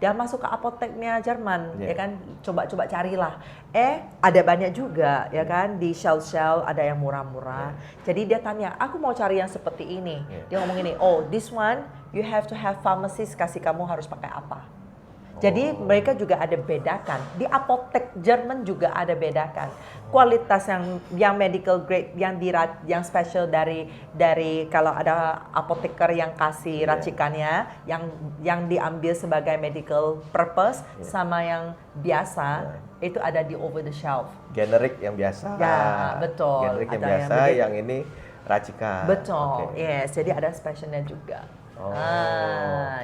Dia masuk ke apoteknya Jerman, ya kan, coba-coba carilah. Ada banyak juga, ya kan, di shelf-shelf ada yang murah-murah. Jadi dia tanya, aku mau cari yang seperti ini. Dia ngomong ini, oh this one you have to have pharmacist kasih kamu harus pakai apa. Jadi mereka juga ada bedakan. Di apotek Jerman juga ada bedakan. Kualitas yang medical grade, yang special dari kalau ada apoteker yang kasih racikannya, yang diambil sebagai medical purpose, sama yang biasa itu ada di over the shelf. Generik yang biasa. Ya, betul. Generik yang Ada biasa, yang ini racikan. Betul. Yes, jadi ada specialnya juga.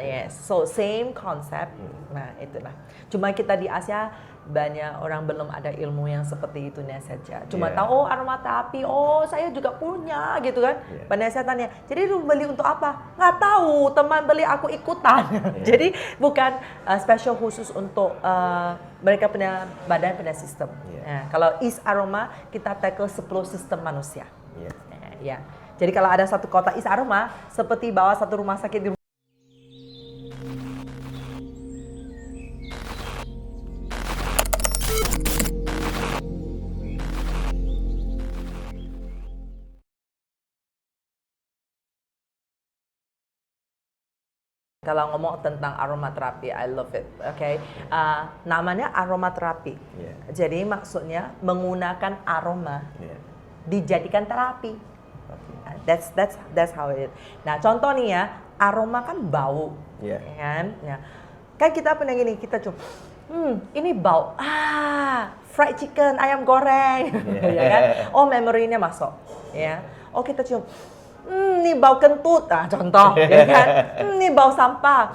Yes. So same concept. Nah, itulah. Cuma kita di Asia banyak orang belum ada ilmu yang seperti itunya saja. Cuma tahu aromaterapi, saya juga punya gitu kan. Padahal saya tanya, jadi lu beli untuk apa? Nggak tahu, teman beli aku ikutan. Jadi bukan special khusus untuk mereka punya badan, punya sistem. Nah, kalau East Aroma kita tackle 10 sistem manusia. Ya. Jadi kalau ada satu kota East Aroma, seperti bawa satu rumah sakit di Kalau ngomong tentang aromaterapi, I love it. Okay, namanya aromaterapi. Jadi maksudnya menggunakan aroma dijadikan terapi. That's how it is. Nah, contoh nih ya, aroma kan bau, kan? Ya. Kan kita pernah gini, kita coba, ini bau, fried chicken, ayam goreng, ya kan? Memory-nya masuk, ya. Kita cium. Ini bau kentut, contoh, ya kan? Ini bau sampah,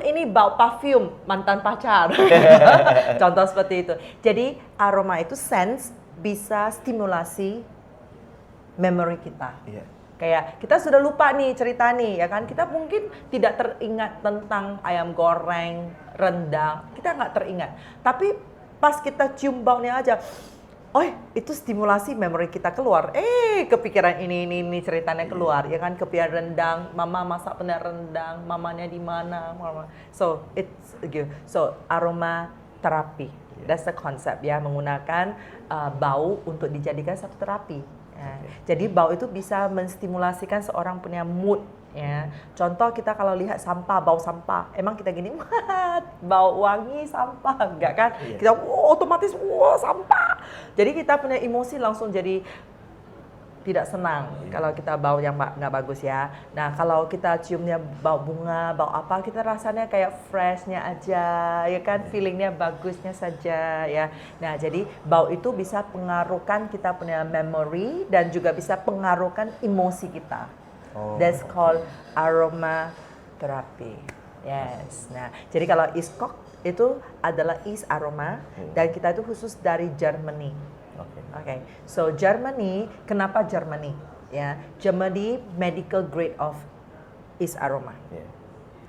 ini bau parfum mantan pacar, contoh seperti itu. Jadi aroma itu sense bisa stimulasi memory kita. Kayak kita sudah lupa nih cerita nih, ya kan? Kita mungkin tidak teringat tentang ayam goreng, rendang, kita nggak teringat. Tapi pas kita cium baunya aja, itu stimulasi memori kita keluar. Kepikiran ini ceritanya keluar, ya kan? Kepikiran rendang, mama masak benar rendang, mamanya di mana? So it's good. So aroma terapi, that's the concept ya, menggunakan bau untuk dijadikan satu terapi. Jadi bau itu bisa menstimulasikan seorang punya mood. Ya, contoh kita kalau lihat sampah, bau sampah, emang kita gini, bau wangi sampah, enggak kan? Kita otomatis, sampah. Jadi kita punya emosi langsung jadi tidak senang kalau kita bau yang nggak bagus ya. Nah, kalau kita ciumnya bau bunga, bau apa, kita rasanya kayak freshnya aja, ya kan? Feelingnya bagusnya saja ya. Nah, jadi bau itu bisa pengaruhkan kita punya memory dan juga bisa pengaruhkan emosi kita. That's called aromatherapy. Yes. Nah, jadi kalau East Coast itu adalah East Aroma dan kita itu khusus dari Germany. Okay. So Germany, kenapa Germany? Ya, Germany medical grade of East Aroma.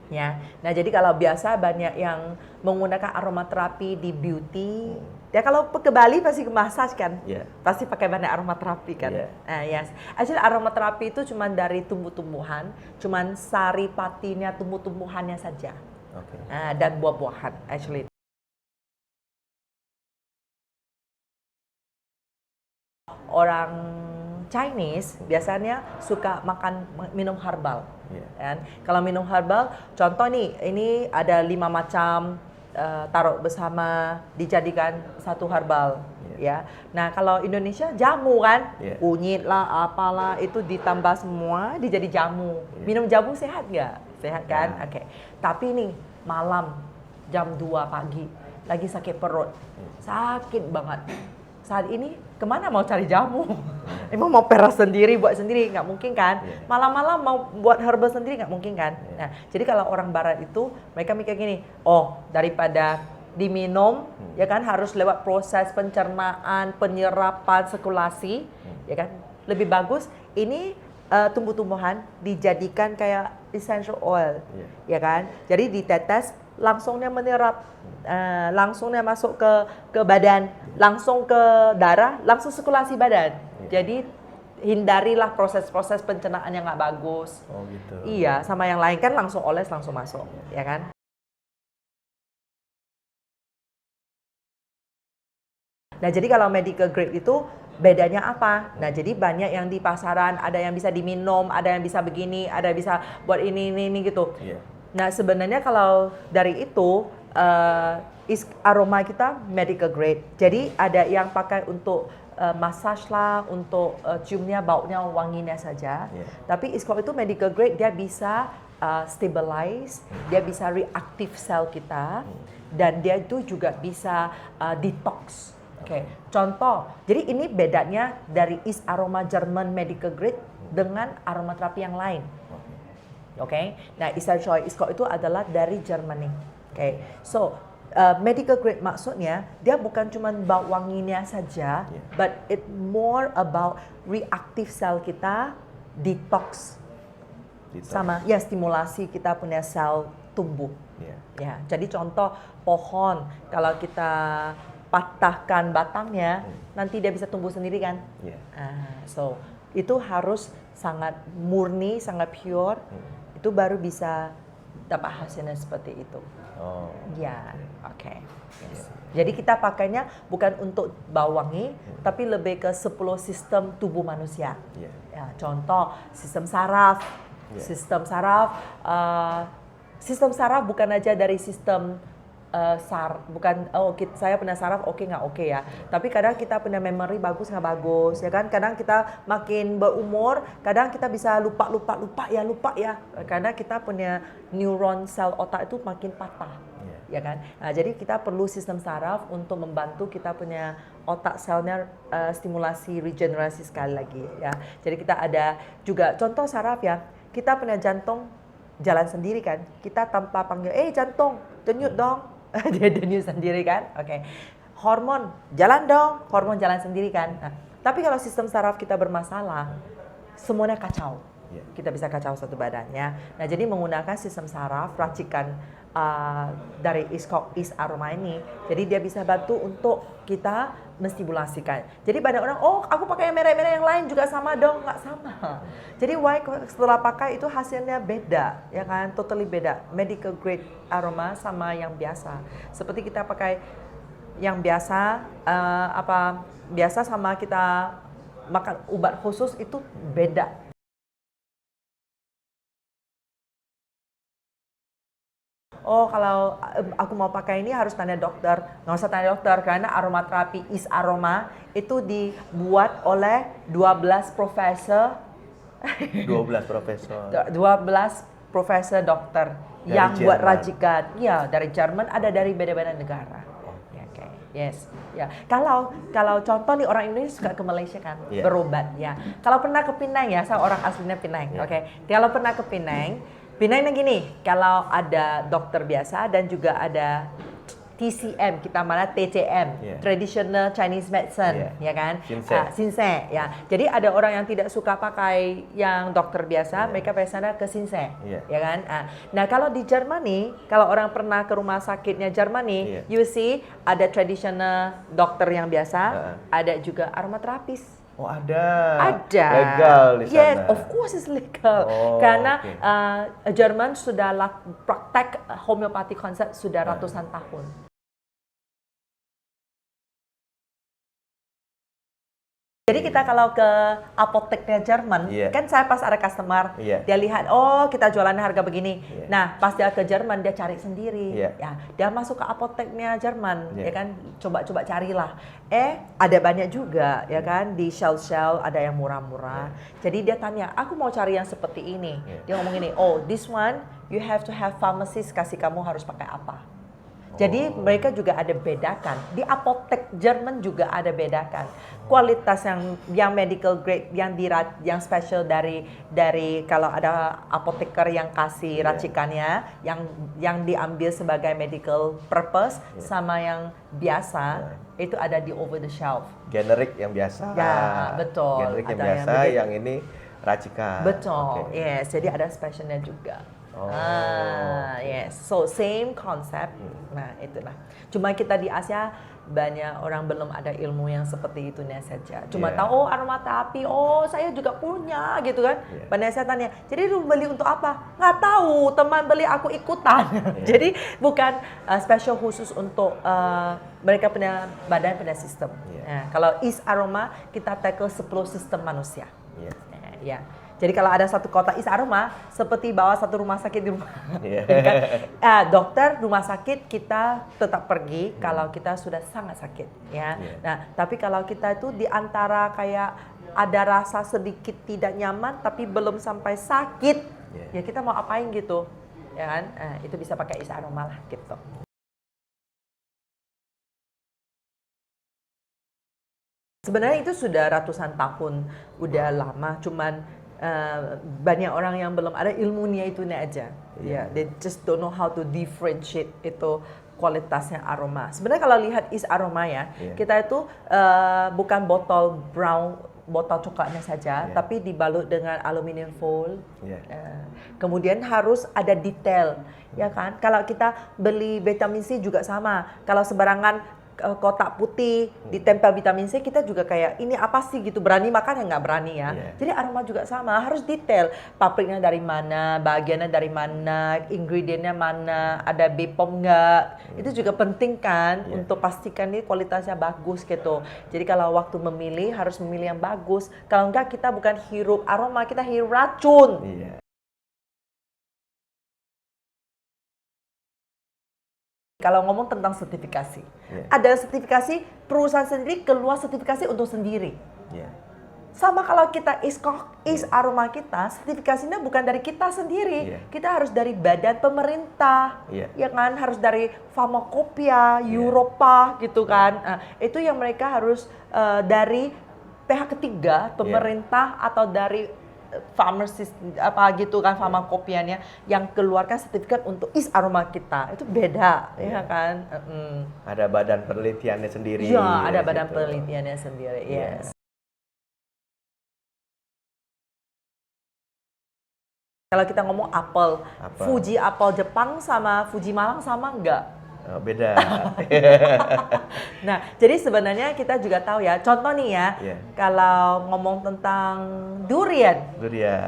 Ya. Nah, jadi kalau biasa banyak yang menggunakan aromaterapi di beauty. Ya kalau ke Bali pasti ke massage kan? Pasti pakai banyak aromaterapi kan? Yes. Actually aromaterapi itu cuma dari tumbuh-tumbuhan, cuma sari patinya tumbuh-tumbuhannya saja. Dan buah-buahan actually. Orang Chinese biasanya suka minum herbal. Kan? Kalau minum herbal, contoh nih, ini ada 5 macam, taruh bersama dijadikan satu herbal. Ya. Nah, kalau Indonesia jamu kan, kunyit lah, apalah itu ditambah semua dijadi jamu. Minum jamu sehat nggak? Sehat kan? Oke. Tapi nih malam jam 2 pagi lagi sakit perut, sakit banget. Saat ini kemana mau cari jamu? Emang mau peras sendiri, buat sendiri? Nggak mungkin kan? Malam-malam mau buat herbal sendiri nggak mungkin kan? Nah, jadi kalau orang barat itu, mereka mikir gini, daripada diminum, ya kan harus lewat proses pencernaan, penyerapan, sirkulasi, ya kan? Lebih bagus, ini tumbuh-tumbuhan dijadikan kayak essential oil, ya kan? Jadi ditetes, langsungnya menyerap, langsungnya masuk ke badan, langsung ke darah, langsung sirkulasi badan. Jadi hindarilah proses-proses pencernaan yang nggak bagus. Gitu. Iya, sama yang lain kan langsung oles langsung masuk, ya kan? Nah, jadi kalau medical grade itu bedanya apa? Nah, jadi banyak yang di pasaran, ada yang bisa diminum, ada yang bisa begini, ada yang bisa buat ini gitu. Yeah. Nah, sebenarnya kalau dari itu aroma kita medical grade. Jadi ada yang pakai untuk massage lah, untuk ciumnya, baunya, wanginya saja. Yeah. Tapi Isco itu medical grade, dia bisa stabilize, dia bisa reactive sel kita, dan dia itu juga bisa detox. Oke. Contoh, jadi ini bedanya dari Is Aroma German medical grade dengan aromaterapi yang lain. Oke. Nah, Essential Isco itu adalah dari Germany. Oke. So, medical grade maksudnya dia bukan cuma bau wanginya saja, but it more about reactive sel kita, detox. Sama ya stimulasi kita punya sel tumbuh. Ya, jadi contoh pohon kalau kita patahkan batangnya, nanti dia bisa tumbuh sendiri kan? So itu harus sangat murni, sangat pure, itu baru bisa dapat hasilnya seperti itu. Ya, oke. Yes. Jadi kita pakainya bukan untuk bau wangi, tapi lebih ke 10 sistem tubuh manusia. Ya, contoh sistem saraf. Sistem saraf bukan aja dari sistem bukan saya punya saraf nggak oke ya, tapi kadang kita punya memory bagus nggak bagus ya kan, kadang kita makin berumur kadang kita bisa lupa ya karena kita punya neuron sel otak itu makin patah ya kan. Nah, jadi kita perlu sistem saraf untuk membantu kita punya otak selnya stimulasi regenerasi sekali lagi ya. Jadi kita ada juga contoh saraf ya, kita punya jantung jalan sendiri kan, kita tanpa panggil jantung denyut dong. Dia denyut sendiri kan, oke. Hormon jalan dong, hormon jalan sendiri kan. Nah, tapi kalau sistem saraf kita bermasalah, semuanya kacau. Kita bisa kacau satu badannya. Nah, jadi menggunakan sistem saraf racikan dari Is Aroma ini, jadi dia bisa bantu untuk kita menstimulasikan. Jadi banyak orang, aku pakai yang merah-merah yang lain juga sama dong, nggak sama. Jadi setelah pakai itu hasilnya beda, ya kan, totally beda. Medical grade aroma sama yang biasa. Seperti kita pakai yang biasa, biasa sama kita makan obat khusus itu beda. Kalau aku mau pakai ini harus tanya dokter. Nggak usah tanya dokter, karena aromaterapi Is Aroma itu dibuat oleh 12 profesor. 12 profesor. 12 profesor dokter dari yang Jerman. Buat racikan. Ya, dari Jerman, ada dari beda-beda negara. Okay. Yes. Ya. Kalau contoh nih orang Indonesia suka ke Malaysia kan, berobat ya. Kalau pernah ke Penang ya, saya orang aslinya Penang. Oke. Kalau pernah ke Penang gini, kalau ada dokter biasa dan juga ada TCM, kita mana TCM, Traditional Chinese Medicine, ya kan? Sinsei, ya. Jadi ada orang yang tidak suka pakai yang dokter biasa, mereka biasanya ke Sinsei, ya kan? Nah, kalau di Germany, kalau orang pernah ke rumah sakitnya Germany, you see ada traditional dokter yang biasa, ada juga aromaterapis. Ada. Legal di sana. Yes, of course it's legal. Karena Jerman sudah praktek homeopati konsep sudah ratusan tahun. Jadi kita kalau ke apoteknya Jerman, kan saya pas ada customer, dia lihat, kita jualannya harga begini. Nah, pas dia ke Jerman, dia cari sendiri. Ya, dia masuk ke apoteknya Jerman, ya kan, coba carilah. Ada banyak juga, ya kan, di shelf ada yang murah-murah. Jadi dia tanya, aku mau cari yang seperti ini. Dia ngomong ini, this one you have to have pharmacist kasih kamu harus pakai apa. Jadi mereka juga ada bedakan. Di apotek Jerman juga ada bedakan. Kualitas yang medical grade, yang special dari kalau ada apoteker yang kasih racikannya, yang diambil sebagai medical purpose, sama yang biasa, itu ada di over the shelf. Generik yang biasa. Ya, betul. Generik yang biasa, yang ini racikan. Betul. Yes, jadi ada specialnya juga. Yes. So same concept. Nah, itulah. Cuma kita di Asia banyak orang belum ada ilmu yang seperti itu saja. Cuma tahu aromaterapi, saya juga punya gitu kan. Pada saya tanya, jadi lu beli untuk apa? Nggak tahu, teman beli aku ikutan. Jadi bukan special khusus untuk mereka punya badan, punya sistem. Nah, kalau East Aroma kita tackle 10 sistem manusia. Ya. Jadi kalau ada satu kota East Aroma, seperti bawa satu rumah sakit di rumah. Dokter rumah sakit kita tetap pergi kalau kita sudah sangat sakit, ya. Nah, tapi kalau kita itu di antara kayak ada rasa sedikit tidak nyaman, tapi belum sampai sakit, ya kita mau apain gitu, ya kan? Itu bisa pakai East Aroma lah, gitu. Sebenarnya itu sudah ratusan tahun, udah lama, cuman banyak orang yang belum ada ilmunya itu aja. They just don't know how to differentiate itu kualitasnya aroma. Sebenarnya kalau lihat East Aroma kita itu bukan botol brown, botol coklatnya saja, tapi dibalut dengan aluminium foil. Kemudian harus ada detail, ya kan? Kalau kita beli vitamin C juga sama. Kalau sembarangan kotak putih ditempel vitamin C, kita juga kayak ini apa sih gitu, berani makan ya nggak berani ya. Jadi aroma juga sama, harus detail, pabriknya dari mana, bagiannya dari mana, ingredientnya mana, ada BPOM nggak, itu juga penting kan untuk pastikan ini kualitasnya bagus gitu. Jadi kalau waktu memilih harus memilih yang bagus, kalau enggak kita bukan hirup aroma, kita hirup racun. Kalau ngomong tentang sertifikasi, ada sertifikasi perusahaan sendiri keluar sertifikasi untuk sendiri. Sama kalau kita East Aroma kita, sertifikasinya bukan dari kita sendiri, kita harus dari badan pemerintah, ya kan, harus dari Pharmacopoeia, Eropa gitu kan. Itu yang mereka harus dari pihak ketiga, pemerintah atau dari pharmacist apa gitu kan, farmakopiannya yang keluarkan sertifikat untuk East Aroma kita. Itu beda, ya kan? Ada badan penelitiannya sendiri. Iya, ada badan penelitiannya sendiri. Yes. Kalau kita ngomong apel, Fuji apel Jepang sama Fuji Malang sama enggak? Beda. Nah, jadi sebenarnya kita juga tahu ya, contoh nih ya, kalau ngomong tentang durian,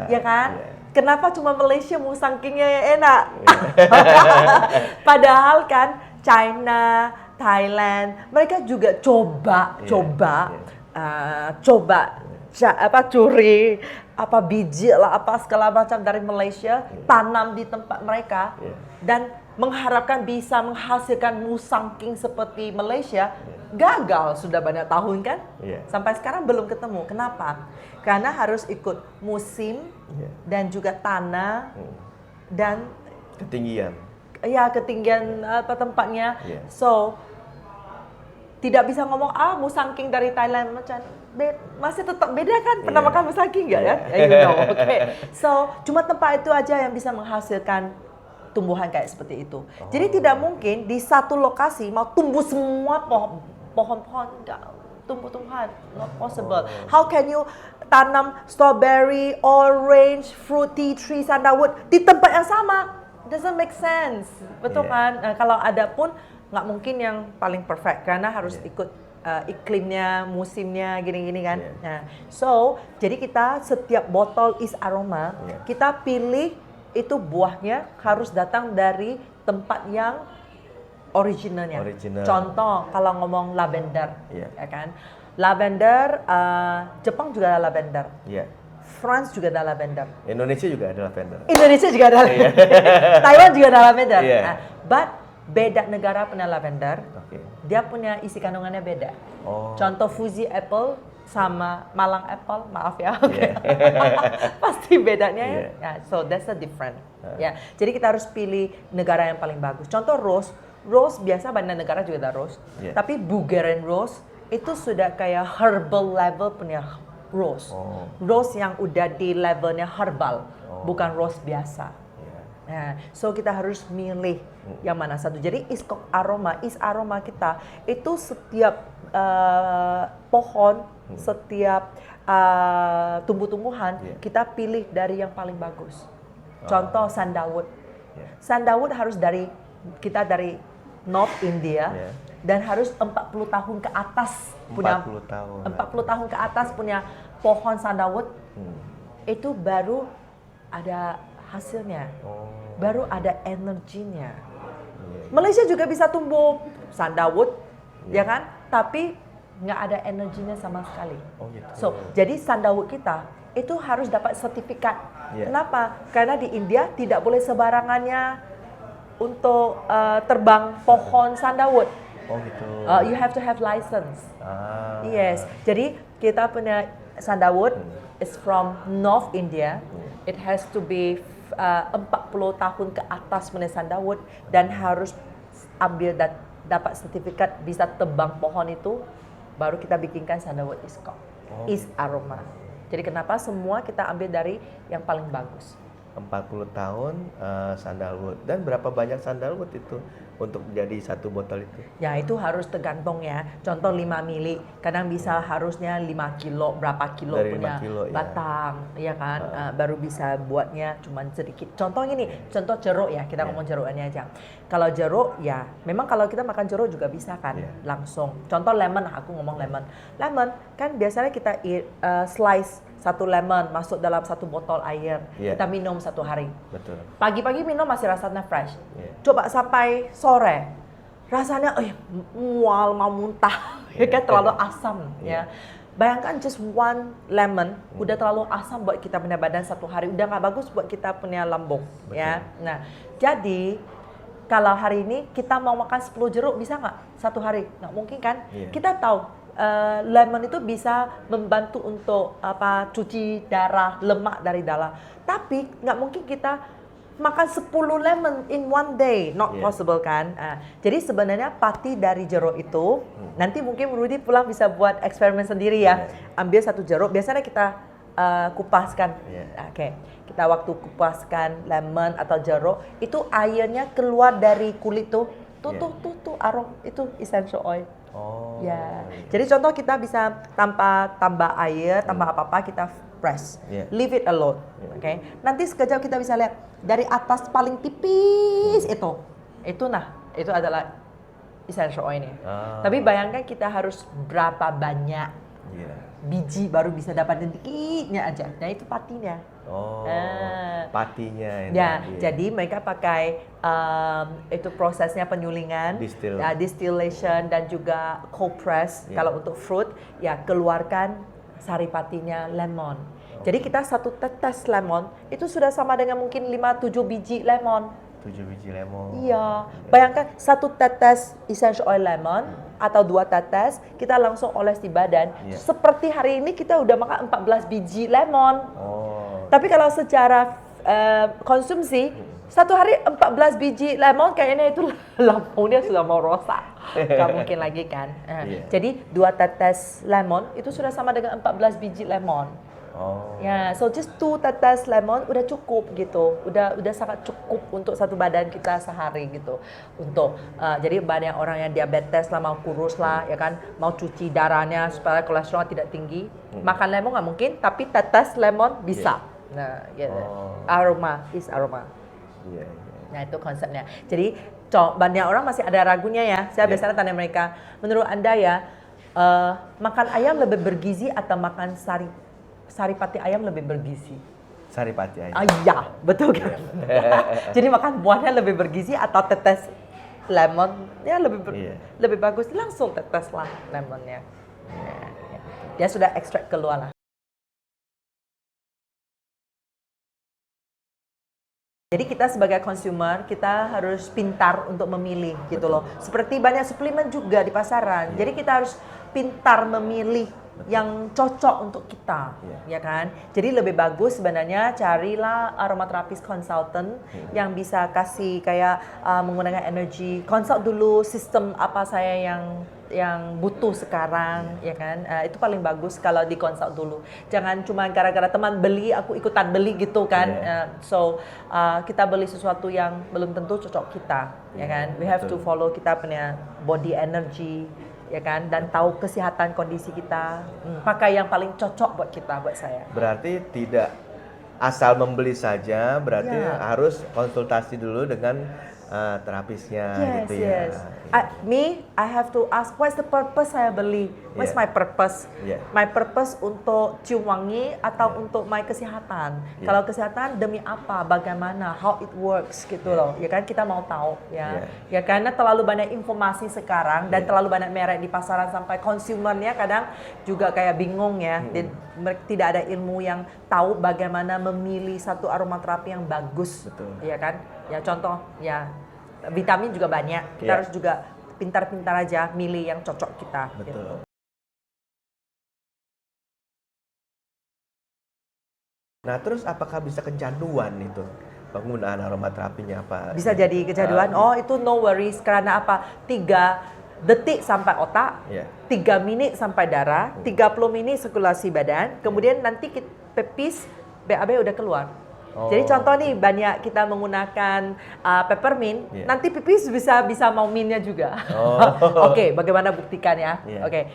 ya kan? Kenapa cuma Malaysia musangkingnya yang enak? Padahal kan China, Thailand, mereka juga coba curi biji lah apa segala macam dari Malaysia, tanam di tempat mereka dan mengharapkan bisa menghasilkan musangking seperti Malaysia. Gagal sudah banyak tahun kan? Sampai sekarang belum ketemu. Kenapa? Karena harus ikut musim dan juga tanah dan ketinggian. Ya, ketinggian tempatnya. So tidak bisa ngomong musangking dari Thailand macam masih tetap beda kan, pernah makan musangking nggak kan? So cuma tempat itu aja yang bisa menghasilkan tumbuhan kayak seperti itu. Jadi tidak mungkin di satu lokasi mau tumbuh semua pohon-pohon, nggak tumbuh-tumbuhan, not possible. How can you tanam strawberry, orange, fruity tree, sandalwood di tempat yang sama? Doesn't make sense, betul kan? Kalau ada pun nggak mungkin yang paling perfect karena harus ikut iklimnya, musimnya, gini-gini kan. Nah, so jadi kita setiap botol East Aroma kita pilih itu buahnya harus datang dari tempat yang originalnya. Contoh kalau ngomong lavender, ya kan? Lavender, Jepang juga ada lavender. France juga ada lavender. Indonesia juga ada lavender. Taiwan juga ada lavender. But beda negara punya lavender. Dia punya isi kandungannya beda. Contoh Fuji apple sama Malang apple, maaf ya. Pasti bedanya ya. So that's the different. Jadi kita harus pilih negara yang paling bagus. Contoh rose biasa banyak negara juga ada rose. Tapi Bulgarian rose itu sudah kayak herbal level punya rose. Rose yang udah di levelnya herbal, bukan rose biasa. Nah, so kita harus milih yang mana satu. Jadi East Aroma kita itu setiap pohon, setiap tumbuh-tumbuhan kita pilih dari yang paling bagus. Contoh sandalwood. Sandalwood harus dari North India dan harus 40 tahun ke atas punya 40 tahun ke atas punya pohon sandalwood. Itu baru ada hasilnya. Baru ada energinya. Malaysia juga bisa tumbuh sandalwood, ya kan? Tapi nggak ada energinya sama sekali. So, jadi sandalwood kita itu harus dapat sertifikat. Kenapa? Karena di India tidak boleh sebarangannya untuk terbang pohon sandalwood. You have to have license. Yes. Jadi kita punya sandalwood is from North India. It has to be 40 tahun ke atas punya sandalwood dan harus ambil dapat sertifikat bisa tebang pohon itu, baru kita bikinkan sandalwood is aroma. Jadi kenapa semua kita ambil dari yang paling bagus. 40 tahun sandalwood. Dan berapa banyak sandalwood itu untuk jadi satu botol itu? Ya itu harus tergantung ya. Contoh 5 mili, kadang bisa harusnya 5 kilo, berapa kilo dari punya 5 kilo, batang, ya kan? Baru bisa buatnya cuman sedikit. Contoh gini, contoh jeruk ya, kita ngomong jeruknya aja. Kalau jeruk ya, memang kalau kita makan jeruk juga bisa kan, langsung. Contoh lemon, aku ngomong lemon. Lemon kan biasanya kita slice satu lemon masuk dalam satu botol air, kita minum satu hari. Betul. Pagi-pagi minum masih rasanya fresh. Coba sampai sore, rasanya mual, mau muntah, kan terlalu asam. Ya. Bayangkan just one lemon udah terlalu asam buat kita punya badan satu hari, udah nggak bagus buat kita punya lambung. Ya. Nah, jadi kalau hari ini kita mau makan 10 jeruk bisa nggak satu hari? Nggak mungkin kan? Kita tahu. Lemon itu bisa membantu untuk cuci darah, lemak dari darah. Tapi nggak mungkin kita makan 10 lemon in one day, not possible kan? Jadi sebenarnya pati dari jeruk itu, nanti mungkin Rudy pulang bisa buat eksperimen sendiri ya. Ambil satu jeruk, biasanya kita kupaskan. Oke. Kita waktu kupaskan lemon atau jeruk, itu airnya keluar dari kulit tuh aroma itu essential oil. Jadi contoh kita bisa tanpa tambah air, tambah apa-apa, kita press, leave it alone, okay? Nanti sekejap kita bisa lihat dari atas paling tipis itu adalah essential oilnya. Tapi bayangkan kita harus berapa banyak biji baru bisa dapat dikitnya aja. Nah itu patinya. Patinya. Jadi mereka pakai itu prosesnya penyulingan, distillation dan juga cold press. Kalau untuk fruit, ya keluarkan sari patinya lemon. Jadi kita satu tetes lemon itu sudah sama dengan mungkin 5-7 biji lemon. 7 biji lemon. Iya. Bayangkan satu tetes essential oil lemon atau 2 tetes kita langsung oles di badan. Seperti hari ini kita udah makan 14 biji lemon. Tapi kalau secara konsumsi, satu hari 14 biji lemon kayaknya itu lambungnya sudah mau rosak. Gak mungkin lagi kan. Jadi 2 tetes lemon itu sudah sama dengan 14 biji lemon. So just 2 tetes lemon udah cukup gitu. Udah sangat cukup untuk satu badan kita sehari gitu. Untuk jadi banyak orang yang diabetes lah, mau kurus lah, ya kan, mau cuci darahnya supaya kolesterol tidak tinggi. Makan lemon nggak mungkin, tapi tetes lemon bisa. Nah, gitu. Aroma. Nah, itu konsepnya. Jadi, banyak orang masih ada ragunya ya. Saya biasanya tanya mereka, menurut Anda ya, makan ayam lebih bergizi atau makan sari pati ayam lebih bergizi? Sari pati ayam. Iya, betul kan? Jadi makan buahnya lebih bergizi atau tetes lemon ya lebih bagus, langsung tetes lah lemonnya. Dia sudah ekstrak keluar lah. Jadi kita sebagai consumer, kita harus pintar untuk memilih gitu loh. Seperti banyak suplemen juga di pasaran. Jadi kita harus pintar memilih yang cocok untuk kita, ya kan? Jadi lebih bagus sebenarnya carilah aromaterapis consultant yang bisa kasih kayak menggunakan energi. Consult dulu sistem apa saya yang butuh sekarang, ya kan? Itu paling bagus kalau di consult dulu. Jangan cuma gara-gara teman beli, aku ikutan beli gitu kan. Kita beli sesuatu yang belum tentu cocok kita, ya kan? We have to follow kita punya body energy, ya kan, dan tahu kesehatan kondisi kita, pakai yang paling cocok buat kita, buat saya. Berarti tidak asal membeli saja berarti Yeah. harus konsultasi dulu dengan terapisnya gitu ya. I have to ask what's the purpose saya beli. What's Yeah. my purpose? Yeah. My purpose untuk cium wangi atau Yeah. untuk my kesehatan. Yeah. Kalau kesehatan demi apa? Bagaimana? How it works gitu loh. Ya kan kita mau tahu ya. Ya karena terlalu banyak informasi sekarang dan terlalu banyak merek di pasaran sampai konsumernya kadang juga kayak bingung ya. Tidak ada ilmu yang tahu bagaimana memilih satu aromaterapi yang bagus. Betul. Ya kan? Ya contoh ya vitamin juga banyak. Kita harus juga pintar-pintar aja milih yang cocok kita. Betul. Gitu. Nah, terus apakah bisa kecanduan itu penggunaan aromaterapinya apa? Bisa jadi kecanduan. Oh, itu no worries karena apa? 3 detik sampai otak, 3 menit sampai darah, 30 menit sirkulasi badan, kemudian nanti pepis BAB udah keluar. Jadi contoh nih banyak kita menggunakan peppermint, nanti pipis bisa mau mintnya juga. Oke, bagaimana buktikan ya? Oke,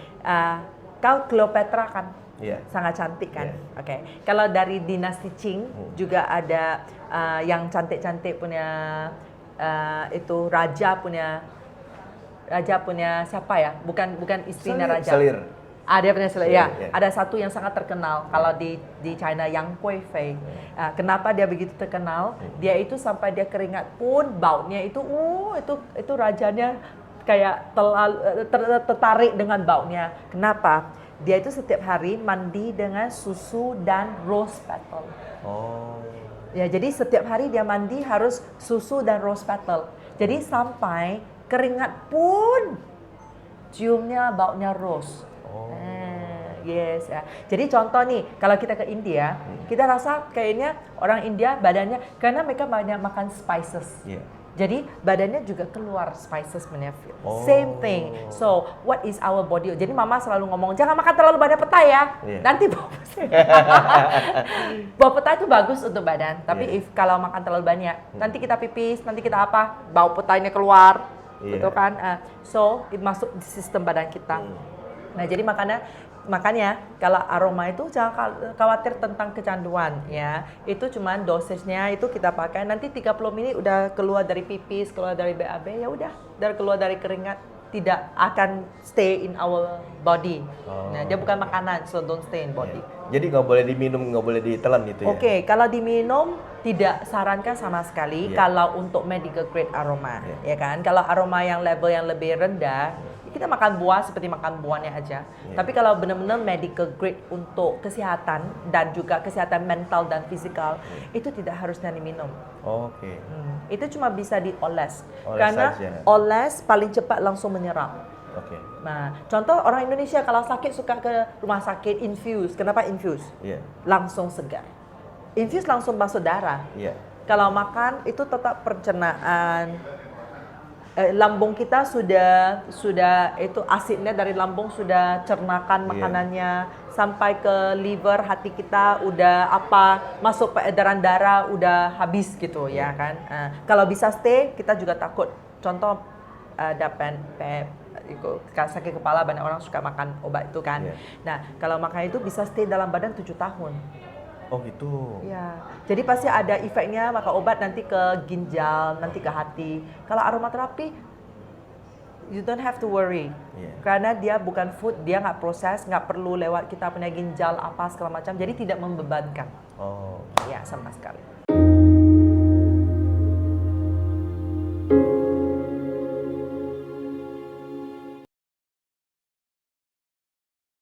kau Cleopatra kan? Sangat cantik kan? Oke, kalau dari dinasti Qing juga ada yang cantik-cantik punya itu raja punya siapa ya? Bukan istrinya raja. Selir. Dia punya selir. Ya, ada satu yang sangat terkenal kalau di China Yang Kuifei. Kenapa dia begitu terkenal? Dia itu sampai dia keringat pun baunya itu rajanya kayak tertarik dengan baunya. Kenapa? Dia itu setiap hari mandi dengan susu dan rose petal. Ya, jadi setiap hari dia mandi harus susu dan rose petal. Jadi sampai keringat pun ciumnya baunya rose. Yes ya. Jadi contoh nih, kalau kita ke India, kita rasa kayaknya orang India badannya karena mereka banyak makan spices. Jadi badannya juga keluar spices punya feel. Same thing. So, what is our body? Jadi mama selalu ngomong, jangan makan terlalu banyak petai ya. Nanti bau petai itu bagus untuk badan. Tapi kalau makan terlalu banyak, nanti kita pipis, nanti kita apa? Bau petainya keluar. Betul kan? So, itu masuk di sistem badan kita. Nah, jadi makanya kalau aroma itu jangan khawatir tentang kecanduan ya. Itu cuman dosisnya itu kita pakai nanti 30 menit udah keluar dari pipis, keluar dari BAB ya udah, keluar dari keringat, tidak akan stay in our body. Nah, dia bukan makanan, so don't stay in body. Jadi nggak boleh diminum, nggak boleh ditelan gitu ya? Oke, kalau diminum tidak sarankan sama sekali kalau untuk medical grade aroma, ya kan? Kalau aroma yang level yang lebih rendah, kita makan buah seperti makan buahnya aja. Tapi kalau benar-benar medical grade untuk kesehatan dan juga kesehatan mental dan fisikal, itu tidak harusnya diminum. Itu cuma bisa dioles. Karena saja. oles paling cepat langsung menyerap. Nah, contoh orang Indonesia kalau sakit suka ke rumah sakit infuse. Kenapa infuse? Langsung segar. Infuse langsung masuk darah. Kalau makan itu tetap pencernaan. Lambung kita sudah itu asidnya dari lambung sudah cernakan makanannya sampai ke liver, hati kita udah masuk peredaran darah udah habis gitu ya kan. Kalau bisa stay kita juga takut. Contoh ada sakit kepala banyak orang suka makan obat itu kan. Nah, kalau makan itu bisa stay dalam badan 7 tahun. Oh gitu. Ya, jadi pasti ada efeknya makan obat nanti ke ginjal, nanti ke hati. Kalau aromaterapi, you don't have to worry, karena dia bukan food, dia nggak proses, nggak perlu lewat kita punya ginjal apa segala macam, jadi tidak membebankan. Ya sama sekali.